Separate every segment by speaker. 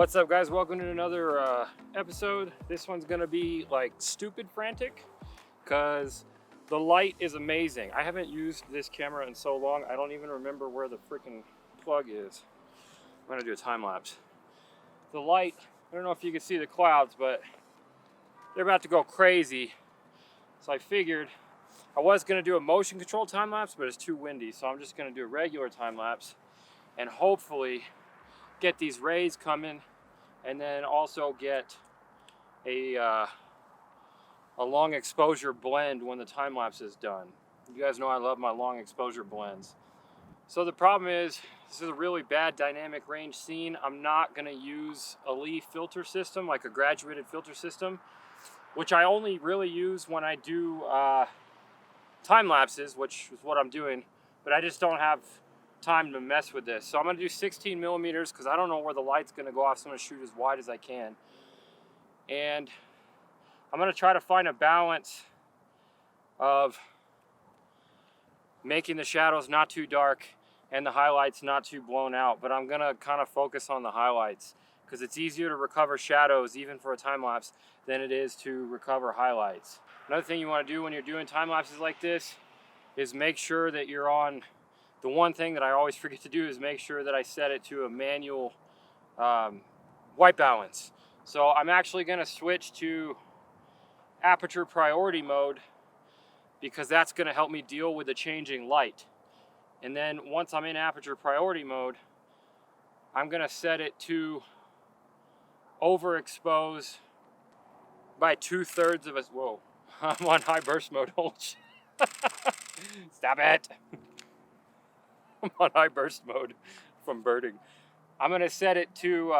Speaker 1: What's up, guys? Welcome to another episode. This one's gonna be like stupid frantic because the light is amazing. I haven't used this camera in so long, I don't even remember where the freaking plug is. I'm gonna do a time lapse. The light, I don't know if you can see the clouds, but they're about to go crazy. So I figured I was gonna do a motion control time lapse, but it's too windy. So I'm just gonna do a regular time lapse and hopefully get these rays coming, and then also get a long exposure blend when the time lapse is done. You guys know I love my long exposure blends. So the problem is, this is a really bad dynamic range scene. I'm not gonna use a leaf filter system, like a graduated filter system, which I only really use when I do time lapses, which is what I'm doing, but I just don't have time to mess with this. So I'm gonna do 16 millimeters because I don't know where the light's gonna go off, so I'm gonna shoot as wide as I can. And I'm gonna try to find a balance of making the shadows not too dark and the highlights not too blown out, but I'm gonna kind of focus on the highlights because it's easier to recover shadows even for a time lapse than it is to recover highlights. Another thing you want to do when you're doing time lapses like this is make sure that you're on. The one thing that I always forget to do is make sure that I set it to a manual white balance. So I'm actually going to switch to aperture priority mode because that's going to help me deal with the changing light. And then once I'm in aperture priority mode, I'm going to set it to overexpose by 2/3 of a, whoa, I'm on high burst mode, holy shit. Stop it. I'm on high burst mode from birding. I'm gonna set it to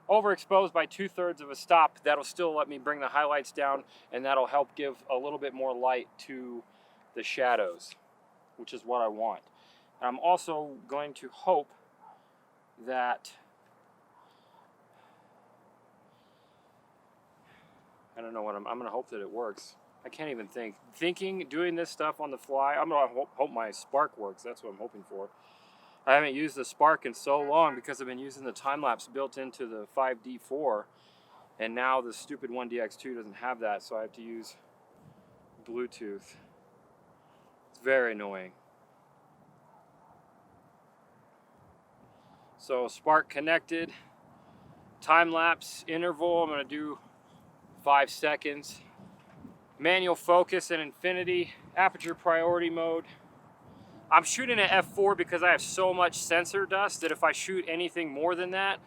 Speaker 1: overexposed by 2/3 of a stop. That'll still let me bring the highlights down, and that'll help give a little bit more light to the shadows, which is what I want. And I'm also going to hope that, I don't know what I'm gonna hope that it works. I can't even think. Doing this stuff on the fly, I'm gonna hope my spark works. That's what I'm hoping for. I haven't used the spark in so long because I've been using the time lapse built into the 5D4, and now the stupid 1DX2 doesn't have that, so I have to use Bluetooth. It's very annoying. So spark connected, time lapse interval. I'm gonna do 5 seconds. Manual focus and infinity, aperture priority mode. I'm shooting at f4 because I have so much sensor dust that if I shoot anything more than that,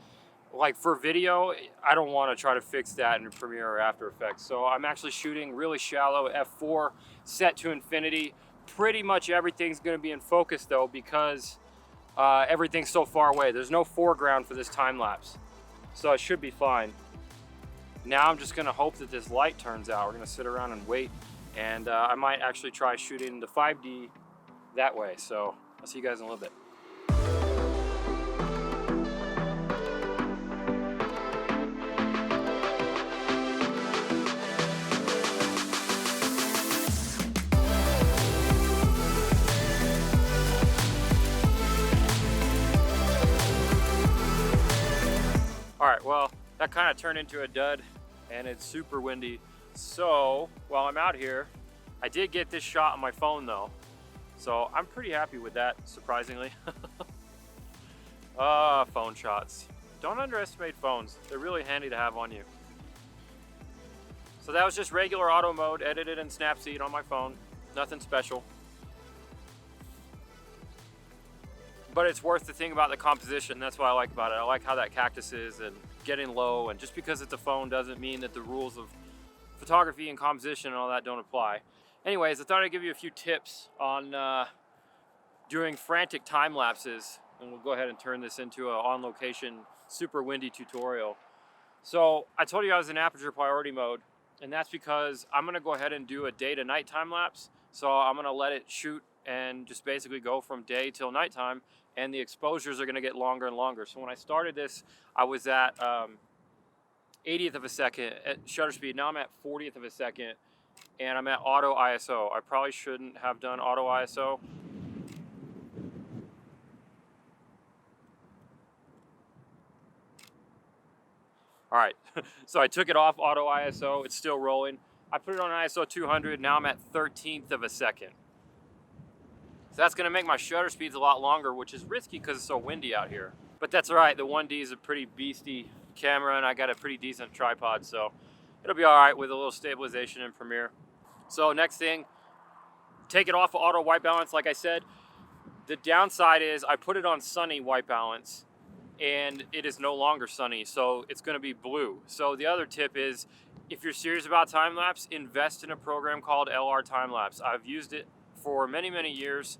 Speaker 1: like for video, I don't want to try to fix that in Premiere or After Effects. So I'm actually shooting really shallow f4, set to infinity. Pretty much everything's going to be in focus though because everything's so far away. There's no foreground for this time lapse, so it should be fine. Now I'm just gonna hope that this light turns out. We're gonna sit around and wait, and I might actually try shooting the 5D that way. So I'll see you guys in a little bit. All right, well, that kind of turned into a dud, and it's super windy. So while I'm out here, I did get this shot on my phone though, so I'm pretty happy with that, surprisingly. Phone shots. Don't underestimate phones. They're really handy to have on you. So that was just regular auto mode, edited in Snapseed on my phone. Nothing special. But it's worth the thing about the composition. That's what I like about it. I like how that cactus is and getting low, and just because it's a phone doesn't mean that the rules of photography and composition and all that don't apply. Anyways, I thought I'd give you a few tips on doing frantic time lapses, and we'll go ahead and turn this into an on-location, super windy tutorial. So I told you I was in aperture priority mode, and that's because I'm gonna go ahead and do a day to night time lapse. So I'm gonna let it shoot and just basically go from day till nighttime, and the exposures are gonna get longer and longer. So when I started this, I was at 80th of a second at shutter speed. Now I'm at 40th of a second, and I'm at auto ISO. I probably shouldn't have done auto ISO. All right, so I took it off auto ISO. It's still rolling. I put it on ISO 200. Now I'm at 1/13 of a second. So that's gonna make my shutter speeds a lot longer, which is risky because it's so windy out here. But that's all right. The 1D is a pretty beastie camera, and I got a pretty decent tripod, so it'll be all right with a little stabilization in Premiere. So next thing, take it off of auto white balance. Like I said, the downside is I put it on sunny white balance, and it is no longer sunny, so it's going to be blue. So the other tip is, if you're serious about time lapse, invest in a program called LR Time-Lapse. I've used it for many, many years.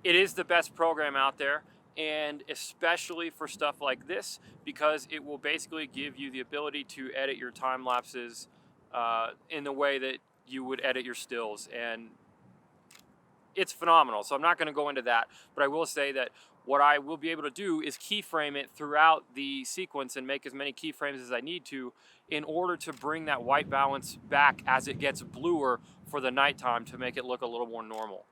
Speaker 1: It is the best program out there, and especially for stuff like this, because it will basically give you the ability to edit your time lapses in the way that you would edit your stills, and it's phenomenal. So I'm not going to go into that, but I will say that what I will be able to do is keyframe it throughout the sequence and make as many keyframes as I need to in order to bring that white balance back as it gets bluer for the nighttime to make it look a little more normal.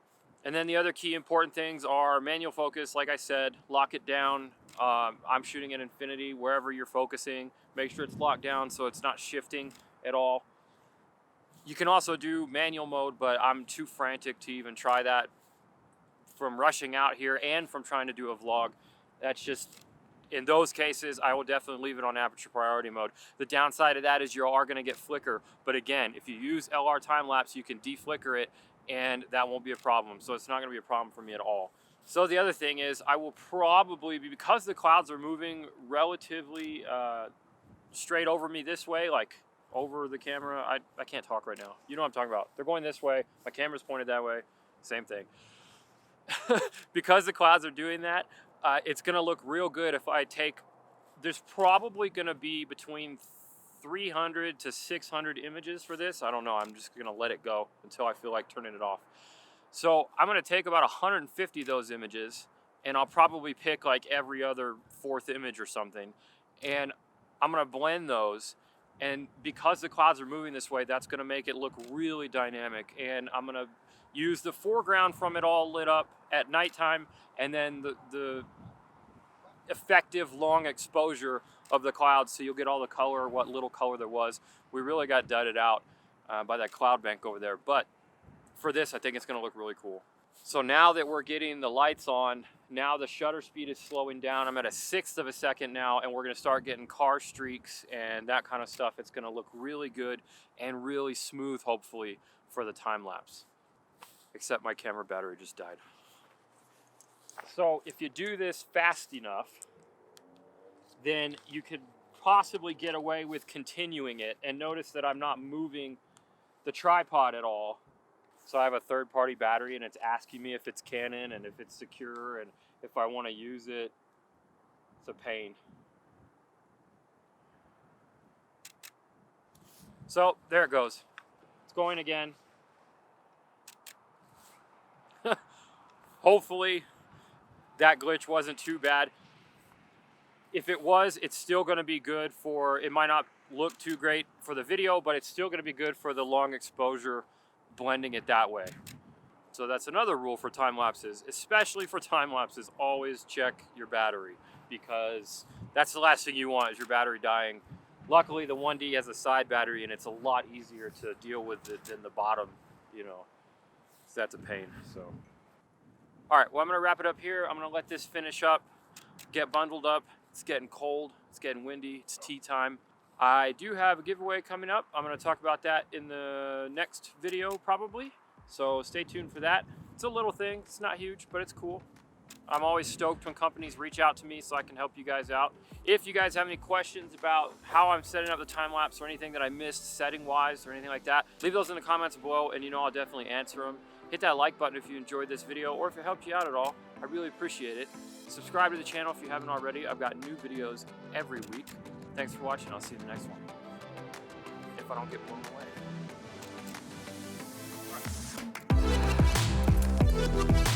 Speaker 1: And then the other key important things are manual focus. Like I said, lock it down. I'm shooting at infinity wherever you're focusing. Make sure it's locked down so it's not shifting at all. You can also do manual mode, but I'm too frantic to even try that from rushing out here and from trying to do a vlog. That's just, in those cases, I will definitely leave it on aperture priority mode. The downside of that is you are gonna get flicker. But again, if you use LR time-lapse, you can deflicker it and that won't be a problem. So it's not gonna be a problem for me at all. So the other thing is I will probably be, because the clouds are moving relatively straight over me this way, like over the camera. I can't talk right now. You know what I'm talking about. They're going this way. My camera's pointed that way. Same thing. Because the clouds are doing that, it's going to look real good if I take, there's probably going to be between 300 to 600 images for this. I don't know. I'm just going to let it go until I feel like turning it off. So I'm going to take about 150 of those images, and I'll probably pick like every other fourth image or something. And I'm going to blend those. And because the clouds are moving this way, that's going to make it look really dynamic. And I'm going to use the foreground from it all lit up at nighttime, and then the effective long exposure of the clouds, so you'll get all the color, what little color there was. We really got dudded out by that cloud bank over there, but for this I think it's going to look really cool. So now that we're getting the lights on, now the shutter speed is slowing down. I'm at 1/6 of a second now, and we're going to start getting car streaks and that kind of stuff. It's going to look really good and really smooth, hopefully, for the time lapse. Except my camera battery just died. So if you do this fast enough, then you could possibly get away with continuing it. And notice that I'm not moving the tripod at all. So I have a third-party battery, and it's asking me if it's Canon and if it's secure and if I want to use it. It's a pain. So there it goes. It's going again. Hopefully that glitch wasn't too bad. If it was, it's still going to be good for, it might not look too great for the video, but it's still going to be good for the long exposure, blending it that way. So that's another rule for time lapses, especially for time lapses. Always check your battery, because that's the last thing you want is your battery dying. Luckily the 1D has a side battery, and it's a lot easier to deal with it than the bottom, you know, so that's a pain. So all right, well, I'm going to wrap it up here. I'm going to let this finish up, get bundled up. It's getting cold. It's getting windy. It's tea time. I do have a giveaway coming up. I'm going to talk about that in the next video probably. So stay tuned for that. It's a little thing. It's not huge, but it's cool. I'm always stoked when companies reach out to me so I can help you guys out. If you guys have any questions about how I'm setting up the time lapse or anything that I missed setting wise or anything like that, leave those in the comments below, and I'll definitely answer them. Hit that like button if you enjoyed this video, or if it helped you out at all. I really appreciate it. Subscribe to the channel if you haven't already. I've got new videos every week. Thanks for watching. I'll see you in the next one. If I don't get blown away.